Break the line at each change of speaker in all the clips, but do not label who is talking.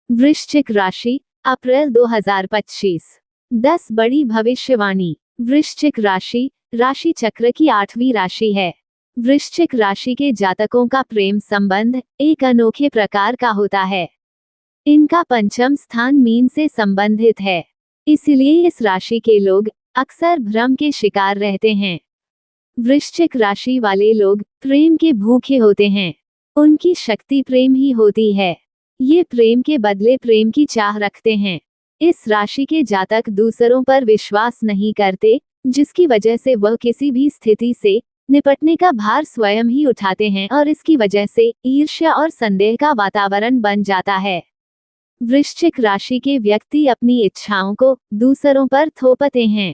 वृश्चिक राशि, अप्रैल 2025। 10 बड़ी भविष्यवाणी। वृश्चिक राशि राशि चक्र की 8वीं राशि है। वृश्चिक राशि के जातकों का प्रेम संबंध एक अनोखे प्रकार का होता है। इनका पंचम स्थान मीन से संबंधित है, इसलिए इस राशि के लोग अक्सर भ्रम के शिकार रहते हैं। वृश्चिक राशि वाले लोग प्रेम के भूखे होते हैं। उनकी शक्ति प्रेम ही होती है। ये प्रेम के बदले प्रेम की चाह रखते हैं। इस राशि के जातक दूसरों पर विश्वास नहीं करते, जिसकी वजह से वह किसी भी स्थिति से निपटने का भार स्वयं ही उठाते हैं और इसकी वजह से ईर्ष्या और संदेह का वातावरण बन जाता है। वृश्चिक राशि के व्यक्ति अपनी इच्छाओं को दूसरों पर थोपते हैं।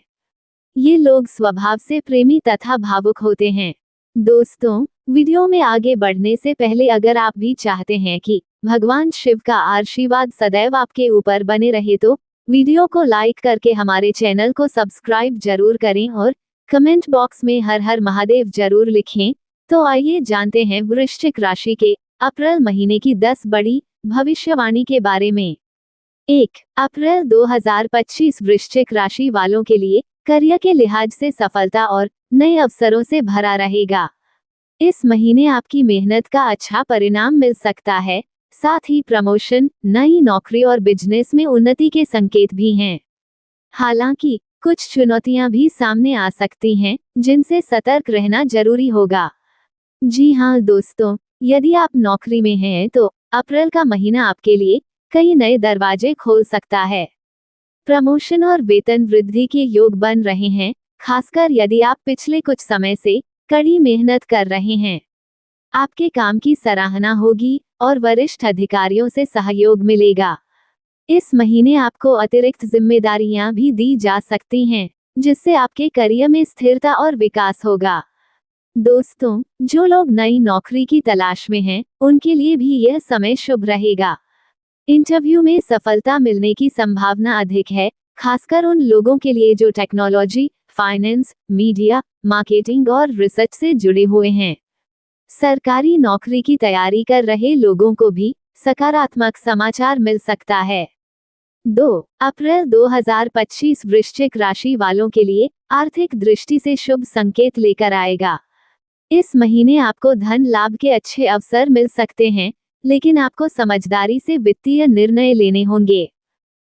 ये लोग स्वभाव से प्रेमी तथा भावुक होते हैं। दोस्तों, वीडियो में आगे बढ़ने से पहले अगर आप भी चाहते हैं कि भगवान शिव का आशीर्वाद सदैव आपके ऊपर बने रहे तो वीडियो को लाइक करके हमारे चैनल को सब्सक्राइब जरूर करें और कमेंट बॉक्स में हर हर महादेव जरूर लिखें। तो आइए जानते हैं वृश्चिक राशि के अप्रैल महीने की 10 बड़ी भविष्यवाणी के बारे में। 1 अप्रैल 2025 वृश्चिक राशि वालों के लिए करियर के लिहाज से सफलता और नए अवसरों से भरा रहेगा। इस महीने आपकी मेहनत का अच्छा परिणाम मिल सकता है, साथ ही प्रमोशन, नई नौकरी और बिजनेस में उन्नति के संकेत भी हैं। हालांकि कुछ चुनौतियां भी सामने आ सकती हैं, जिनसे सतर्क रहना जरूरी होगा। जी हाँ दोस्तों, यदि आप नौकरी में हैं तो अप्रैल का महीना आपके लिए कई नए दरवाजे खोल सकता है। प्रमोशन और वेतन वृद्धि के योग बन रहे हैं, खासकर यदि आप पिछले कुछ समय से कड़ी मेहनत कर रहे हैं। आपके काम की सराहना होगी और वरिष्ठ अधिकारियों से सहयोग मिलेगा। इस महीने आपको अतिरिक्त जिम्मेदारियां भी दी जा सकती हैं, जिससे आपके करियर में स्थिरता और विकास होगा। दोस्तों, जो लोग नई नौकरी की तलाश में हैं, उनके लिए भी यह समय शुभ रहेगा। इंटरव्यू में सफलता मिलने की संभावना अधिक है, खासकर उन लोगों के लिए जो टेक्नोलॉजी, फाइनेंस, मीडिया, मार्केटिंग और रिसर्च से जुड़े हुए हैं। सरकारी नौकरी की तैयारी कर रहे लोगों को भी सकारात्मक समाचार मिल सकता है। 2 अप्रैल 2025 वृश्चिक राशि वालों के लिए आर्थिक दृष्टि से शुभ संकेत लेकर आएगा। इस महीने आपको धन लाभ के अच्छे अवसर मिल सकते हैं, लेकिन आपको समझदारी से वित्तीय निर्णय लेने होंगे।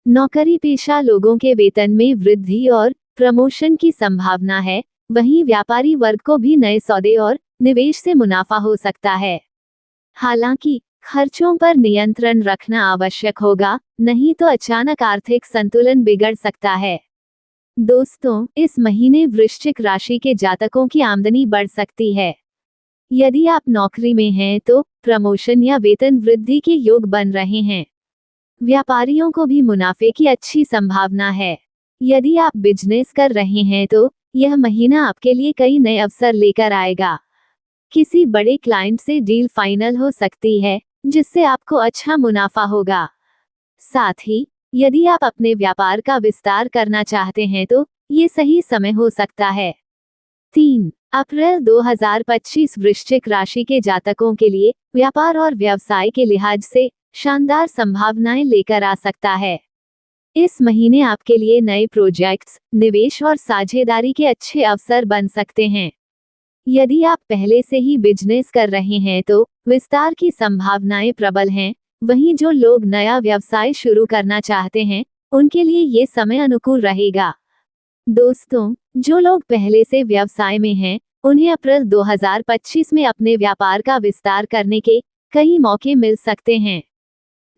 नौकरी पेशा लोगों के वेतन में वृद्धि और प्रमोशन की संभावना है, वहीं व्यापारी वर्ग को भी नए सौदे और निवेश से मुनाफा हो सकता है। हालांकि खर्चों पर नियंत्रण रखना आवश्यक होगा, नहीं तो अचानक आर्थिक संतुलन बिगड़ सकता है। दोस्तों, इस महीने वृश्चिक राशि के जातकों की आमदनी बढ़ सकती है। यदि आप नौकरी में हैं तो प्रमोशन या वेतन वृद्धि के योग बन रहे हैं। व्यापारियों को भी मुनाफे की अच्छी संभावना है। यदि आप बिजनेस कर रहे हैं तो यह महीना आपके लिए कई नए अवसर लेकर आएगा। किसी बड़े क्लाइंट से डील फाइनल हो सकती है, जिससे आपको अच्छा मुनाफा होगा। साथ ही यदि आप अपने व्यापार का विस्तार करना चाहते हैं तो ये सही समय हो सकता है। 3 अप्रैल 2025 वृश्चिक राशि के जातकों के लिए व्यापार और व्यवसाय के लिहाज से शानदार संभावनाएं लेकर आ सकता है। इस महीने आपके लिए नए प्रोजेक्ट्स, निवेश और साझेदारी के अच्छे अवसर बन सकते हैं। यदि आप पहले से ही बिजनेस कर रहे हैं तो विस्तार की संभावनाएं प्रबल हैं, वहीं जो लोग नया व्यवसाय शुरू करना चाहते हैं, उनके लिए ये समय अनुकूल रहेगा। दोस्तों, जो लोग पहले से व्यवसाय में हैं, उन्हें अप्रैल 2025 में अपने व्यापार का विस्तार करने के कई मौके मिल सकते हैं।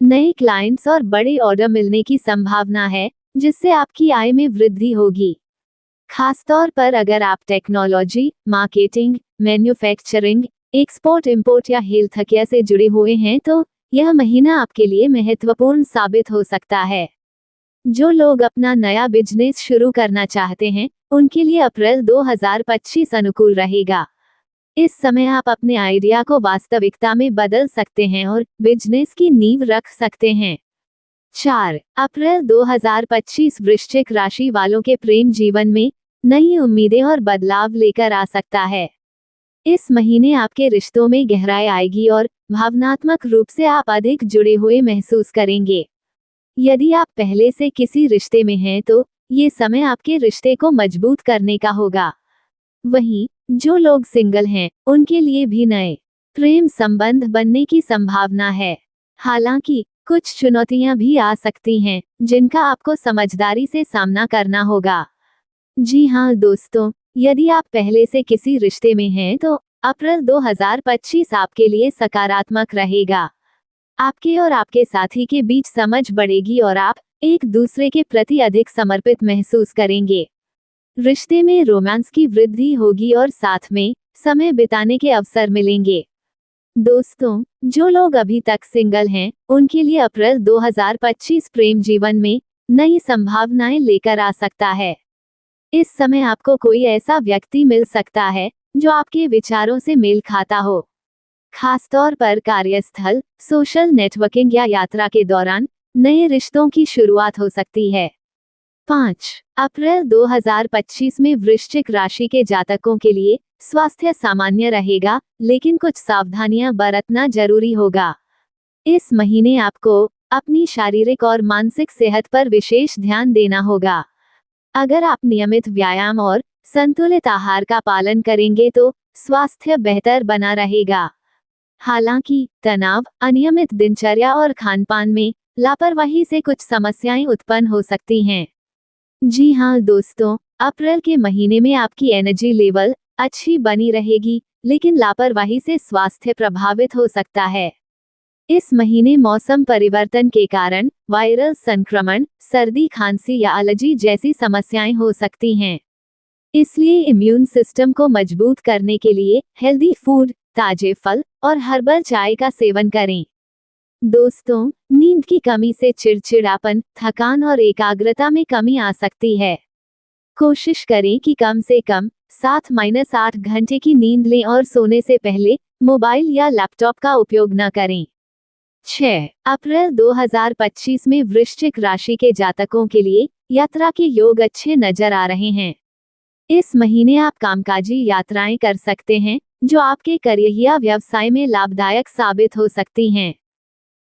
नए क्लाइंट्स और बड़े ऑर्डर मिलने की संभावना है, जिससे आपकी आय में वृद्धि होगी। खासतौर पर अगर आप technology, marketing, manufacturing, export import या हेल्थ केयर से जुड़े हुए हैं तो यह महीना आपके लिए महत्वपूर्ण साबित हो सकता है। जो लोग अपना नया बिजनेस शुरू करना चाहते हैं, उनके लिए अप्रैल 2025 अनुकूल रहेगा। इस समय आप अपने आइडिया को वास्तविकता में बदल सकते हैं और बिजनेस की नींव रख सकते हैं। 4 अप्रैल 2025 वृश्चिक राशि वालों के प्रेम जीवन में नई उम्मीदें और बदलाव लेकर आ सकता है। इस महीने आपके रिश्तों में गहराई आएगी और भावनात्मक रूप से आप अधिक जुड़े हुए महसूस करेंगे। यदि आप पहले से किसी रिश्ते में हैं तो ये समय आपके रिश्ते को मजबूत करने का होगा। वहीं जो लोग सिंगल हैं, उनके लिए भी नए प्रेम संबंध बनने की संभावना है। हालांकि कुछ चुनौतियां भी आ सकती हैं, जिनका आपको समझदारी से सामना करना होगा। जी हाँ दोस्तों, यदि आप पहले से किसी रिश्ते में हैं तो अप्रैल 2025 आपके लिए सकारात्मक रहेगा। आपके और आपके साथी के बीच समझ बढ़ेगी और आप एक दूसरे के प्रति अधिक समर्पित महसूस करेंगे। रिश्ते में रोमांस की वृद्धि होगी और साथ में समय बिताने के अवसर मिलेंगे। दोस्तों, जो लोग अभी तक सिंगल हैं, उनके लिए अप्रैल 2025 प्रेम जीवन में नई संभावनाएं लेकर आ सकता है। इस समय आपको कोई ऐसा व्यक्ति मिल सकता है जो आपके विचारों से मेल खाता हो। खासतौर पर कार्यस्थल, सोशल नेटवर्किंग या यात्रा के दौरान नए रिश्तों की शुरुआत हो सकती है। 5 अप्रैल 2025 में वृश्चिक राशि के जातकों के लिए स्वास्थ्य सामान्य रहेगा, लेकिन कुछ सावधानियां बरतना जरूरी होगा। इस महीने आपको अपनी शारीरिक और मानसिक सेहत पर विशेष ध्यान देना होगा। अगर आप नियमित व्यायाम और संतुलित आहार का पालन करेंगे तो स्वास्थ्य बेहतर बना रहेगा। हालांकि तनाव, अनियमित दिनचर्या और खानपान में लापरवाही से कुछ समस्याएं उत्पन्न हो सकती हैं। जी हाँ दोस्तों, अप्रैल के महीने में आपकी एनर्जी लेवल अच्छी बनी रहेगी, लेकिन लापरवाही से स्वास्थ्य प्रभावित हो सकता है। इस महीने मौसम परिवर्तन के कारण वायरल संक्रमण, सर्दी, खांसी या एलर्जी जैसी समस्याएं हो सकती हैं। इसलिए इम्यून सिस्टम को मजबूत करने के लिए हेल्दी फूड, ताजे फल और हर्बल चाय का सेवन करें। दोस्तों, नींद की कमी से चिड़चिड़ापन, थकान और एकाग्रता में कमी आ सकती है। कोशिश करें कि कम से कम 7-8 घंटे की नींद लें और सोने से पहले मोबाइल या लैपटॉप का उपयोग न करें। 6 अप्रैल 2025 में वृश्चिक राशि के जातकों के लिए यात्रा के योग अच्छे नजर आ रहे हैं। इस महीने आप कामकाजी यात्राएं कर सकते हैं, जो आपके करियर या व्यवसाय में लाभदायक साबित हो सकती हैं।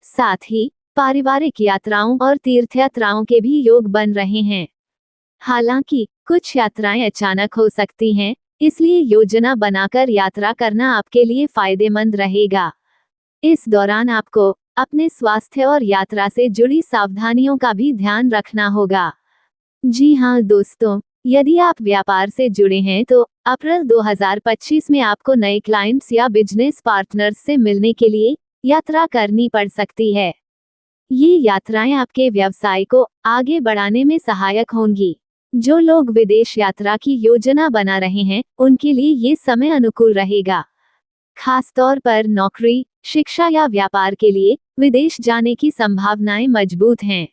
साथ ही पारिवारिक यात्राओं और तीर्थयात्राओं के भी योग बन रहे हैं। हालांकि कुछ यात्राएं अचानक हो सकती हैं, इसलिए योजना बनाकर यात्रा करना आपके लिए फायदेमंद रहेगा। इस दौरान आपको अपने स्वास्थ्य और यात्रा से जुड़ी सावधानियों का भी ध्यान रखना होगा। जी हाँ दोस्तों, यदि आप व्यापार से जुड़े हैं तो अप्रैल 2025 में आपको नए क्लाइंट्स या बिजनेस पार्टनर्स से मिलने के लिए यात्रा करनी पड़ सकती है। ये यात्राएं आपके व्यवसाय को आगे बढ़ाने में सहायक होंगी। जो लोग विदेश यात्रा की योजना बना रहे हैं, उनके लिए ये समय अनुकूल रहेगा। खासतौर पर नौकरी, शिक्षा या व्यापार के लिए विदेश जाने की संभावनाएं मजबूत हैं।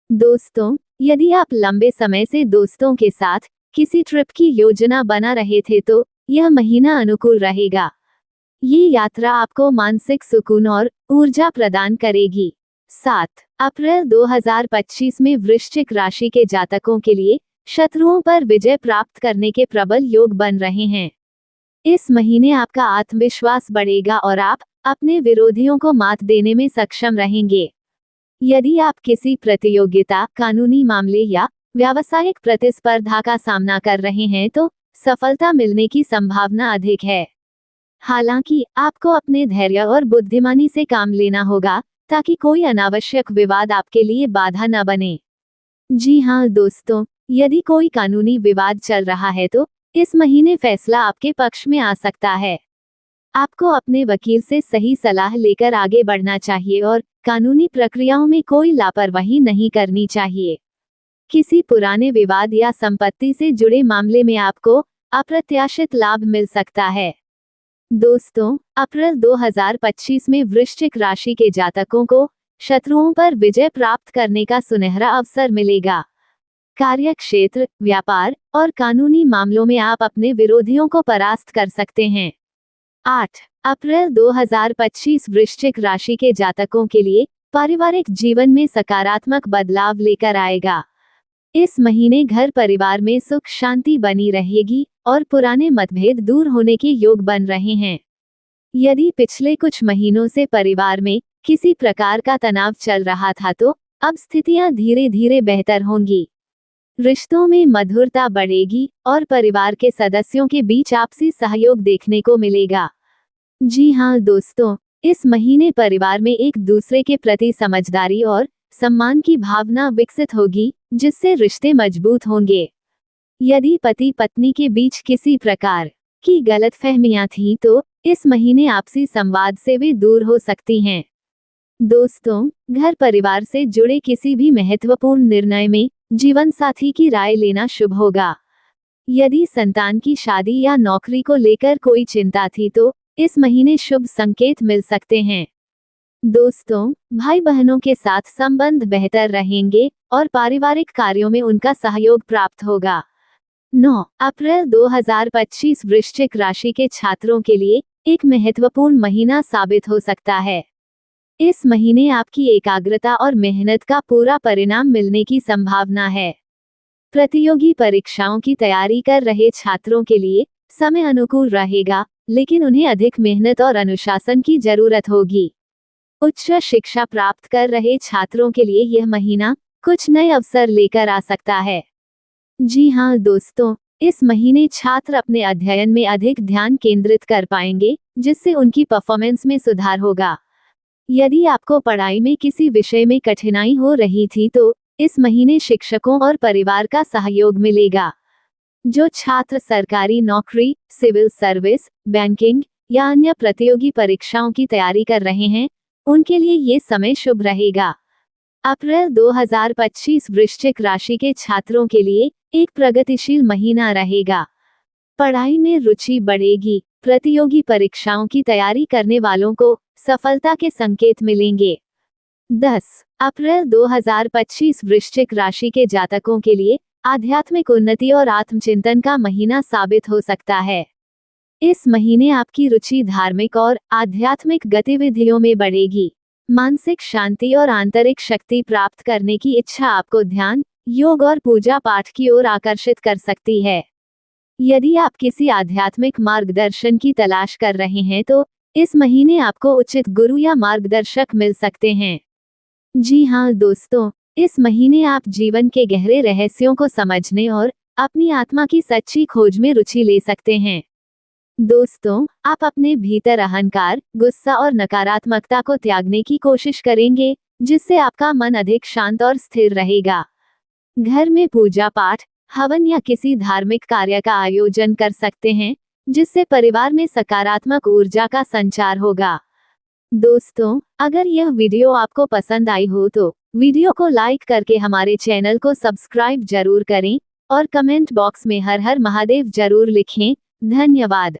दोस्तों, यदि आप लंबे समय से दोस्तों के साथ किसी ट्रिप की योजना बना रहे थे तो यह महीना अनुकूल रहेगा। ये यात्रा आपको मानसिक सुकून और ऊर्जा प्रदान करेगी। 7 अप्रैल 2025 में वृश्चिक राशि के जातकों के लिए शत्रुओं पर विजय प्राप्त करने के प्रबल योग बन रहे हैं। इस महीने आपका आत्मविश्वास बढ़ेगा और आप अपने विरोधियों को मात देने में सक्षम रहेंगे। यदि आप किसी प्रतियोगिता, कानूनी मामले या व्यावसायिक प्रतिस्पर्धा का सामना कर रहे हैं तो सफलता मिलने की संभावना अधिक है। हालांकि आपको अपने धैर्य और बुद्धिमानी से काम लेना होगा ताकि कोई अनावश्यक विवाद आपके लिए बाधा न बने। जी हाँ दोस्तों, यदि कोई कानूनी विवाद चल रहा है तो इस महीने फैसला आपके पक्ष में आ सकता है। आपको अपने वकील से सही सलाह लेकर आगे बढ़ना चाहिए और कानूनी प्रक्रियाओं में कोई लापरवाही नहीं करनी चाहिए। किसी पुराने विवाद या संपत्ति से जुड़े मामले में आपको अप्रत्याशित लाभ मिल सकता है। दोस्तों, अप्रैल 2025 में वृश्चिक राशि के जातकों को शत्रुओं पर विजय प्राप्त करने का सुनहरा अवसर मिलेगा। कार्यक्षेत्र, व्यापार और कानूनी मामलों में आप अपने विरोधियों को परास्त कर सकते हैं। 8 अप्रैल 2025 वृश्चिक राशि के जातकों के लिए पारिवारिक जीवन में सकारात्मक बदलाव लेकर आएगा। इस महीने घर परिवार में सुख शांति बनी रहेगी और पुराने मतभेद दूर होने के योग बन रहे हैं। यदि पिछले कुछ महीनों से परिवार में किसी प्रकार का तनाव चल रहा था तो अब स्थितियां धीरे धीरे बेहतर होंगी। रिश्तों में मधुरता बढ़ेगी और परिवार के सदस्यों के बीच आपसी सहयोग देखने को मिलेगा। जी हाँ दोस्तों, इस महीने परिवार में एक दूसरे के प्रति समझदारी और सम्मान की भावना विकसित होगी, जिससे रिश्ते मजबूत होंगे। यदि पति पत्नी के बीच किसी प्रकार की गलतफहमियां थीं तो इस महीने आपसी संवाद से वे दूर हो सकती हैं। दोस्तों, घर परिवार से जुड़े किसी भी महत्वपूर्ण निर्णय में जीवन साथी की राय लेना शुभ होगा। यदि संतान की शादी या नौकरी को लेकर कोई चिंता थी तो इस महीने शुभ संकेत मिल सकते हैं। दोस्तों, भाई बहनों के साथ संबंध बेहतर रहेंगे और पारिवारिक कार्यों में उनका सहयोग प्राप्त होगा। 9 अप्रैल 2025 वृश्चिक राशि के छात्रों के लिए एक महत्वपूर्ण महीना साबित हो सकता है। इस महीने आपकी एकाग्रता और मेहनत का पूरा परिणाम मिलने की संभावना है। प्रतियोगी परीक्षाओं की तैयारी कर रहे छात्रों के लिए समय अनुकूल रहेगा, लेकिन उन्हें अधिक मेहनत और अनुशासन की जरूरत होगी। उच्च शिक्षा प्राप्त कर रहे छात्रों के लिए यह महीना कुछ नए अवसर लेकर आ सकता है। जी हाँ दोस्तों, इस महीने छात्र अपने अध्ययन में अधिक ध्यान केंद्रित कर पाएंगे, जिससे उनकी परफॉर्मेंस में सुधार होगा। यदि आपको पढ़ाई में किसी विषय में कठिनाई हो रही थी तो इस महीने शिक्षकों और परिवार का सहयोग मिलेगा। जो छात्र सरकारी नौकरी, सिविल सर्विस, बैंकिंग या अन्य प्रतियोगी परीक्षाओं की तैयारी कर रहे हैं, उनके लिए ये समय शुभ रहेगा। अप्रैल 2025 वृश्चिक राशि के छात्रों के लिए एक प्रगतिशील महीना रहेगा। पढ़ाई में रुचि बढ़ेगी। प्रतियोगी परीक्षाओं की तैयारी करने वालों को सफलता के संकेत मिलेंगे। 10 अप्रैल 2025 वृश्चिक राशि के जातकों के लिए आध्यात्मिक उन्नति और आत्मचिंतन का महीना साबित हो सकता है। इस महीने आपकी रुचि धार्मिक और आध्यात्मिक गतिविधियों में बढ़ेगी। मानसिक शांति और आंतरिक शक्ति प्राप्त करने की इच्छा आपको ध्यान, योग और पूजा पाठ की ओर आकर्षित कर सकती है। यदि आप किसी आध्यात्मिक मार्गदर्शन की तलाश कर रहे हैं तो इस महीने आपको उचित गुरु या मार्गदर्शक मिल सकते हैं। जी हाँ दोस्तों, इस महीने आप जीवन के गहरे रहस्यों को समझने और अपनी आत्मा की सच्ची खोज में रुचि ले सकते हैं। दोस्तों, आप अपने भीतर अहंकार, गुस्सा और नकारात्मकता को त्यागने की कोशिश करेंगे, जिससे आपका मन अधिक शांत और स्थिर रहेगा। घर में पूजा पाठ, हवन या किसी धार्मिक कार्य का आयोजन कर सकते हैं, जिससे परिवार में सकारात्मक ऊर्जा का संचार होगा। दोस्तों, अगर यह वीडियो आपको पसंद आई हो तो वीडियो को लाइक करके हमारे चैनल को सब्सक्राइब जरूर करें और कमेंट बॉक्स में हर हर महादेव जरूर लिखें। धन्यवाद।